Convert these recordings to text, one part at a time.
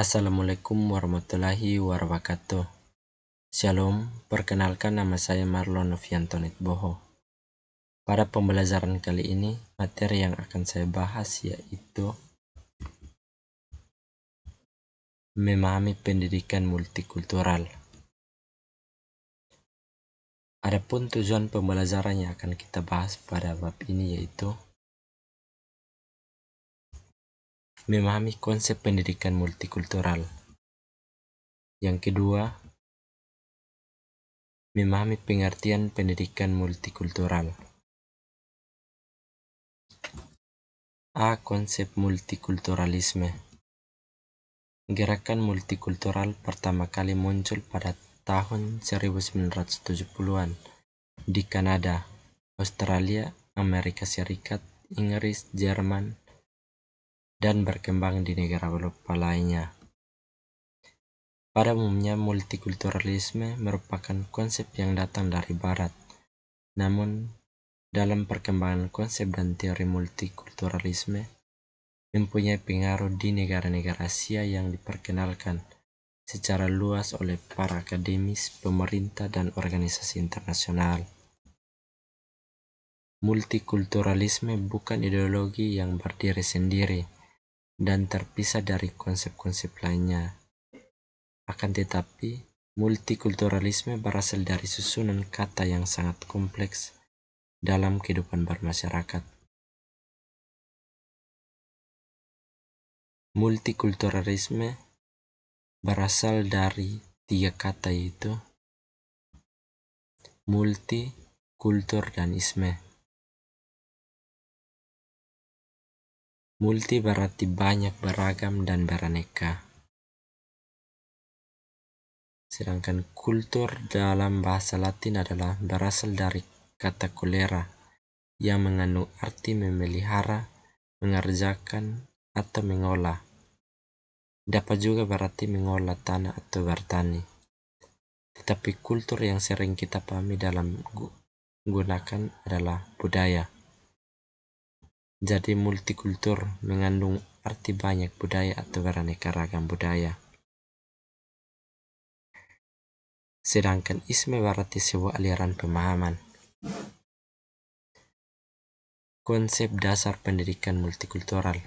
Assalamualaikum warahmatullahi wabarakatuh. Shalom, perkenalkan nama saya Marlon Novianto Boho. Pada pembelajaran kali ini, materi yang akan saya bahas yaitu memahami pendidikan multikultural. Adapun tujuan pembelajaran yang akan kita bahas pada bab ini yaitu memahami konsep pendidikan multikultural. Yang kedua, memahami pengertian pendidikan multikultural. Konsep multikulturalisme. Gerakan multikultural pertama kali muncul pada tahun 1970-an di Kanada, Australia, Amerika Serikat, Inggris, Jerman, dan berkembang di negara Eropa lainnya. Pada umumnya, multikulturalisme merupakan konsep yang datang dari Barat. Namun, dalam perkembangan konsep dan teori multikulturalisme, mempunyai pengaruh di negara-negara Asia yang diperkenalkan secara luas oleh para akademis, pemerintah, dan organisasi internasional. Multikulturalisme bukan ideologi yang berdiri sendiri dan terpisah dari konsep-konsep lainnya. Akan tetapi, multikulturalisme berasal dari susunan kata yang sangat kompleks dalam kehidupan bermasyarakat. Multikulturalisme berasal dari 3 kata yaitu multi, kultur, dan isme. Multi berarti banyak, beragam, dan beraneka. Sedangkan kultur dalam bahasa Latin adalah berasal dari kata kolera yang mengandung arti memelihara, mengerjakan, atau mengolah. Dapat juga berarti mengolah tanah atau bertani. Tetapi kultur yang sering kita pahami dalam gunakan adalah budaya. Jadi multikultur mengandung arti banyak budaya atau beraneka ragam budaya. Sedangkan isme berarti sebuah aliran pemahaman. Konsep dasar pendidikan multikultural.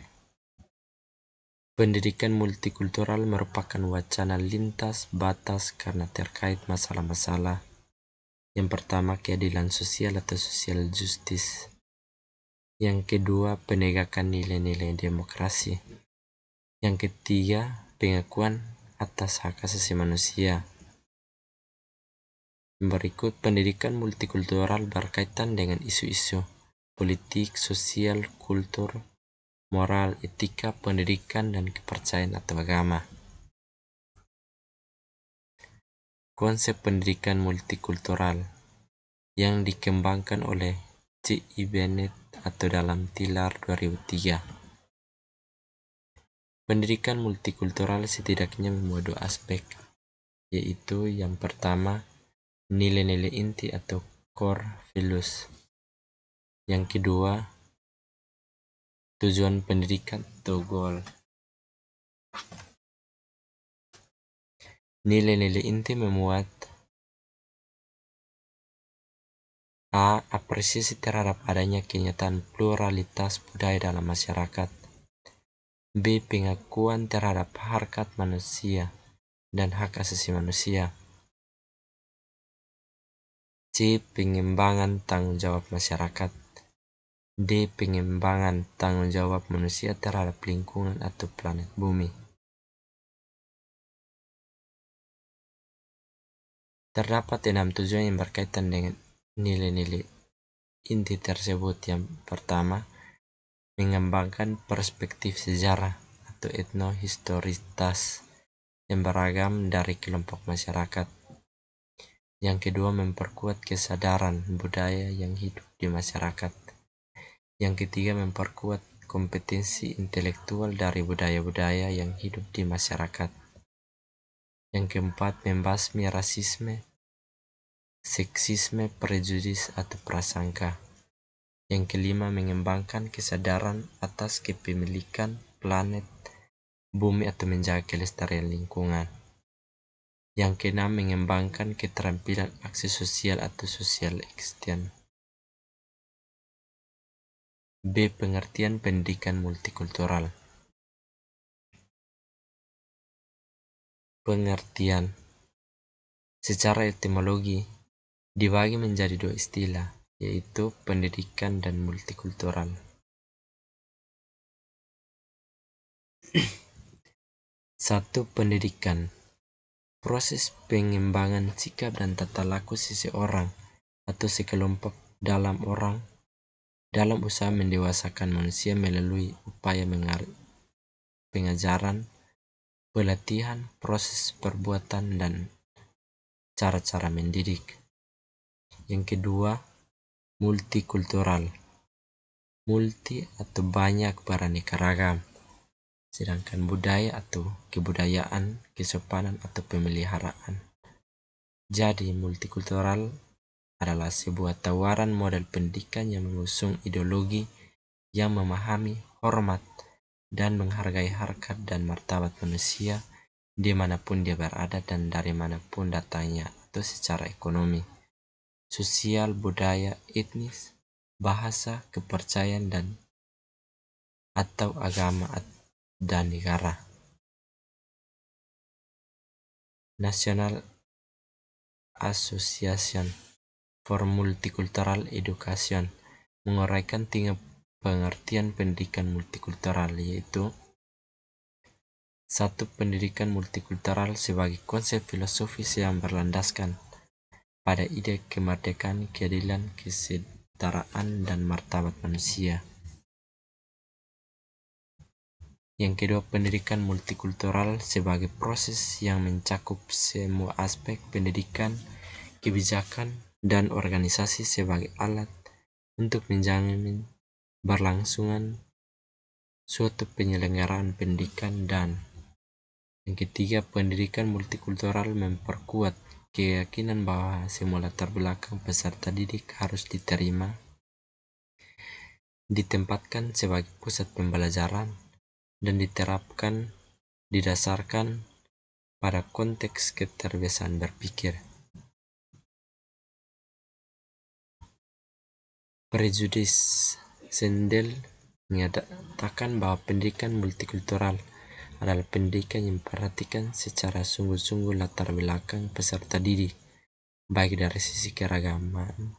Pendidikan multikultural merupakan wacana lintas batas karena terkait masalah-masalah. Yang pertama, keadilan sosial atau social justice. Yang kedua, penegakan nilai-nilai demokrasi. Yang ketiga, pengakuan atas hak asasi manusia. Berikut, pendidikan multikultural berkaitan dengan isu-isu politik, sosial, kultur, moral, etika, pendidikan, dan kepercayaan atau agama. Konsep pendidikan multikultural yang dikembangkan oleh C.I. Bennett atau dalam Tilar 2003. Pendidikan multikultural setidaknya memuat 2 aspek, yaitu yang pertama, nilai-nilai inti atau core values. Yang kedua, tujuan pendidikan atau goal. Nilai-nilai inti memuat apresiasi terhadap adanya kenyataan pluralitas budaya dalam masyarakat. B. Pengakuan terhadap harkat manusia dan hak asasi manusia. C. Pengembangan tanggung jawab masyarakat. D. Pengembangan tanggung jawab manusia terhadap lingkungan atau planet bumi. Terdapat 6 tujuan yang berkaitan dengan nilai-nilai inti tersebut. Yang pertama, mengembangkan perspektif sejarah atau etnohistoritas yang beragam dari kelompok masyarakat. Yang kedua, memperkuat kesadaran budaya yang hidup di masyarakat. Yang ketiga, memperkuat kompetensi intelektual dari budaya-budaya yang hidup di masyarakat. Yang keempat, membasmi rasisme, seksisme, prejudis, atau prasangka. Yang kelima, mengembangkan kesadaran atas kepemilikan planet bumi atau menjaga kelestarian lingkungan. Yang keenam, mengembangkan keterampilan aksi sosial atau social action. B. Pengertian pendidikan multikultural. Pengertian secara etimologi dibagi menjadi dua istilah, yaitu pendidikan dan multikultural. Satu, pendidikan. Proses pengembangan sikap dan tata laku seseorang atau sekelompok dalam usaha mendewasakan manusia melalui upaya pengajaran, pelatihan, proses perbuatan, dan cara-cara mendidik. Yang kedua, multikultural. Multi atau banyak beraneka ragam, sedangkan budaya atau kebudayaan, kesopanan atau pemeliharaan. Jadi, multikultural adalah sebuah tawaran model pendidikan yang mengusung ideologi yang memahami, hormat, dan menghargai harkat dan martabat manusia dimanapun dia berada dan dari manapun datangnya, atau secara ekonomi, sosial, budaya, etnis, bahasa, kepercayaan, dan atau agama dan negara. National Association for Multicultural Education menguraikan 3 pengertian pendidikan multikultural, yaitu: 1. Pendidikan multikultural sebagai konsep filosofis yang berlandaskan pada ide kemerdekaan, keadilan, kesetaraan, dan martabat manusia. Yang kedua, pendidikan multikultural sebagai proses yang mencakup semua aspek pendidikan, kebijakan, dan organisasi sebagai alat untuk menjamin berlangsungan suatu penyelenggaraan pendidikan. Dan yang ketiga, pendidikan multikultural memperkuat keyakinan bahwa semua latar belakang peserta didik harus ditempatkan sebagai pusat pembelajaran dan diterapkan didasarkan pada konteks keterbiasaan berpikir. Prejudis Sendel menyatakan bahwa pendidikan multikultural adalah pendidikan yang memperhatikan secara sungguh-sungguh latar belakang peserta didik, baik dari sisi keragaman,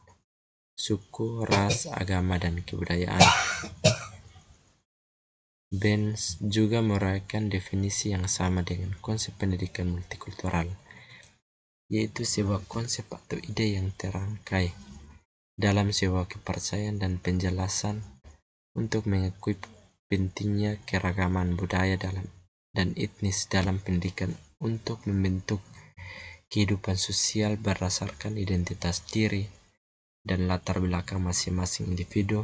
suku, ras, agama, dan kebudayaan. Benz juga menguraikan definisi yang sama dengan konsep pendidikan multikultural, yaitu sebuah konsep atau ide yang terangkai dalam sebuah kepercayaan dan penjelasan untuk mengakui pentingnya keragaman budaya dan etnis dalam pendidikan untuk membentuk kehidupan sosial berdasarkan identitas diri dan latar belakang masing-masing individu,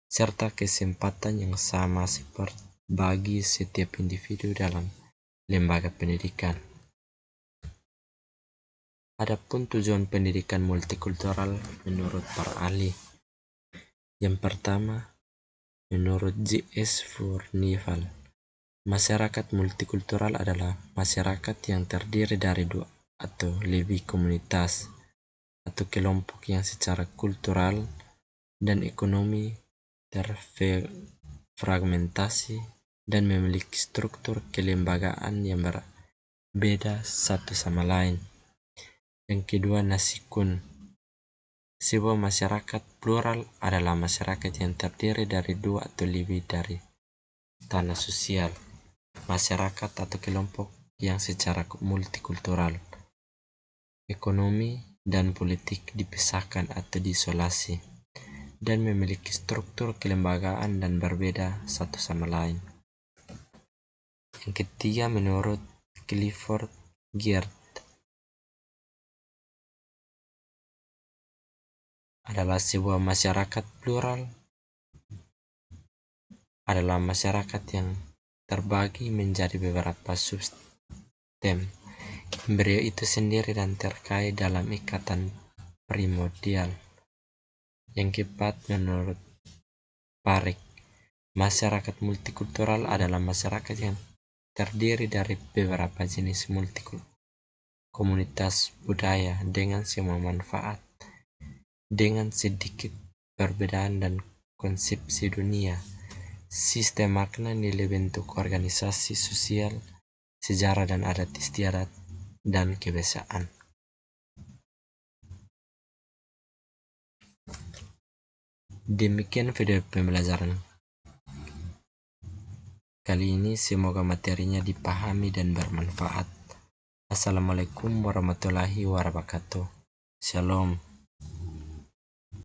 serta kesempatan yang sama bagi setiap individu dalam lembaga pendidikan. Adapun tujuan pendidikan multikultural menurut para ahli. Yang pertama, menurut J.S. Furnival, masyarakat multikultural adalah masyarakat yang terdiri dari 2 atau lebih komunitas atau kelompok yang secara kultural dan ekonomi terfragmentasi dan memiliki struktur kelembagaan yang berbeda satu sama lain. Yang kedua, Nasikun. Sebuah masyarakat plural adalah masyarakat yang terdiri dari 2 atau lebih dari tanah sosial, masyarakat atau kelompok yang secara multikultural, ekonomi, dan politik dipisahkan atau diisolasi, dan memiliki struktur kelembagaan dan berbeda satu sama lain. Yang ketiga, menurut Clifford Geertz, adalah sebuah masyarakat plural adalah masyarakat yang terbagi menjadi beberapa subsistem embrio itu sendiri dan terkait dalam ikatan primordial. Yang keempat, menurut Parik, masyarakat multikultural adalah masyarakat yang terdiri dari beberapa jenis komunitas budaya dengan semua manfaat, dengan sedikit perbedaan dan konsepsi dunia, sistem makna nilai bentuk organisasi sosial, sejarah dan adat istiadat, dan kebiasaan. Demikian video pembelajaran kali ini, semoga materinya dipahami dan bermanfaat. Assalamualaikum warahmatullahi wabarakatuh. Shalom.